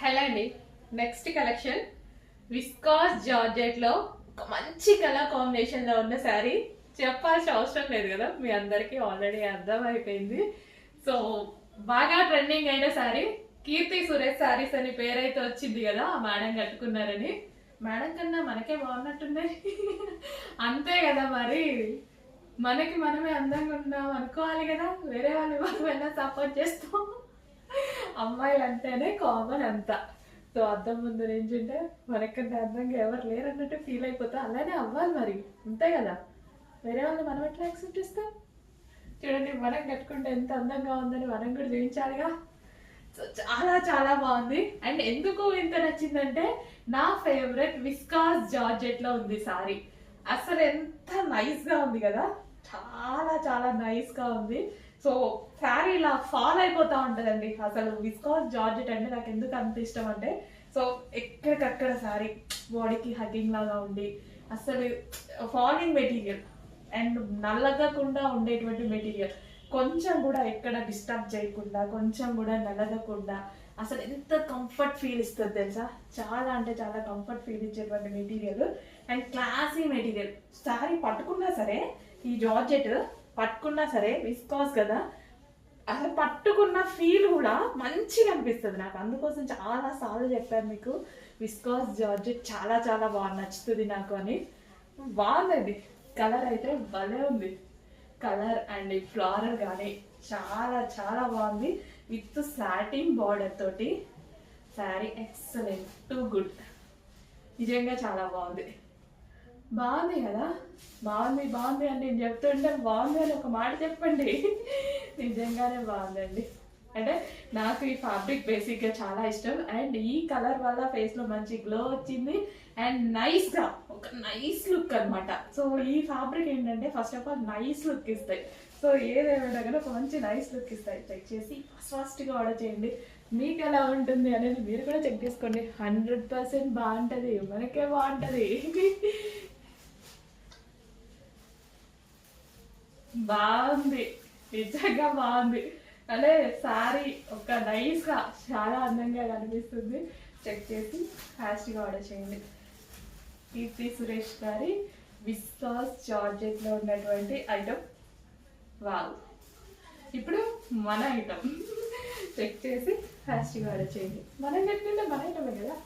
Hello అండి. Next collection viscous georgette లో ఒక మంచి కలర్ కాంబినేషన్ లో ఉన్న శారీ. చెప్పాల్సిన అవసరం లేదు కదా, మీ అందరికీ ఆల్రెడీ అర్థం అయిపోయింది. సో బాగా ట్రెండింగ్ అయిన శారీ, కీర్తి సురేష్ శారీస్ అని పేరైతే వచ్చింది కదా, ఆ మేడం కట్టుకున్నారని. మేడం కన్నా మనకే బాగున్నట్టుంది. అంతే కదా మరి, మనకి మనమే అందంగా ఉన్నాం అనుకోవాలి కదా, వేరే వాళ్ళు మనమైనా సపోర్ట్ చేస్తాం. అమ్మాయిలు అంటేనే కామన్ అంతా. సో అద్దం ముందు నించుంటే మనకన్నా అందంగా ఎవరు లేరన్నట్టు ఫీల్ అయిపోతా. అలానే అవ్వాలి మరి, అంతే కదా. వేరే వాళ్ళు మనం ఎట్లా యాక్సెప్ట్ చేస్తాం? చూడండి, మనం కట్టుకుంటే ఎంత అందంగా ఉందని మనం కూడా చూపించాలిగా. సో చాలా చాలా బాగుంది. అండ్ ఎందుకు ఇంత నచ్చిందంటే, నా ఫేవరెట్ విస్కాస్ జార్జెట్ లో ఉంది సారీ. అసలు ఎంత నైస్ గా ఉంది కదా, చాలా చాలా నైస్ గా ఉంది. సో శారీ ఇలా ఫాల్ అయిపోతా ఉంటదండి. అసలు విస్కాస్ జార్జెట్ అంటే నాకు ఎందుకు అంత ఇష్టం అంటే, సో ఎక్కడికక్కడ శారీ బాడీకి హగ్గింగ్ లాగా ఉండి, అసలు ఫాలింగ్ మెటీరియల్ అండ్ నల్లగకుండా ఉండేటువంటి మెటీరియల్, కొంచెం కూడా ఎక్కడ డిస్టర్బ్ చేయకుండా, కొంచెం కూడా నలగకుండా, అసలు ఎంత కంఫర్ట్ ఫీల్ ఇస్తుంది తెలుసా. చాలా అంటే చాలా కంఫర్ట్ ఫీల్ ఇచ్చేటువంటి material and classy material. Sari పట్టుకున్నా సరే, ఈ జార్జెట్ పట్టుకున్నా సరే విస్కాస్ కదా, అసలు పట్టుకున్న ఫీల్ కూడా మంచిగా అనిపిస్తుంది నాకు. అందుకోసం చాలా సార్లు చెప్పాను మీకు, విస్కాస్ జార్జెట్ చాలా చాలా బాగా నచ్చుతుంది నాకు అని. బాగుందండి, కలర్ అయితే భలే ఉంది. కలర్ అండ్ ఈ ఫ్లోరల్ కానీ చాలా చాలా బాగుంది. విత్ సాటిన్ బార్డర్ తోటి శారీ ఎక్సలెంట్, టూ గుడ్. నిజంగా చాలా బాగుంది. బాగుంది కదా, బాగుంది బాగుంది అని నేను చెప్తుంటే బాగుంది అని ఒక మాట చెప్పండి. నిజంగానే బాగుందండి. అంటే నాకు ఈ ఫ్యాబ్రిక్ బేసిక్గా చాలా ఇష్టం. అండ్ ఈ కలర్ వల్ల ఫేస్లో మంచి గ్లో వచ్చింది అండ్ నైస్గా ఒక నైస్ లుక్ అనమాట. సో ఈ ఫ్యాబ్రిక్ ఏంటంటే, first of all nice look ఇస్తాయి. సో ఏదేమైనా కానీ ఒక మంచి నైస్ లుక్ ఇస్తాయి. చెక్ చేసి ఫాస్ట్గా ఆర్డర్ చేయండి. మీకు ఎలా ఉంటుంది అనేది మీరు కూడా చెక్ చేసుకోండి. 100% బాగుంటుంది, మనకే బాగుంటుంది. బాగుంది, నిజంగా బాగుంది. అంటే శారీ ఒక నైస్గా చాలా అందంగా కనిపిస్తుంది. చెక్ చేసి ఫాస్ట్గా ఆర్డర్ చేయండి. కీర్తి సురేష్ గారి విస్కాస్ జార్జెట్లో ఉన్నటువంటి ఐటమ్. వావ్, ఇప్పుడు మన ఐటమ్ చెక్ చేసి ఫాస్ట్గా ఆర్డర్ చేయండి. మనం కట్టుకుంటే మన ఐటమే కదా.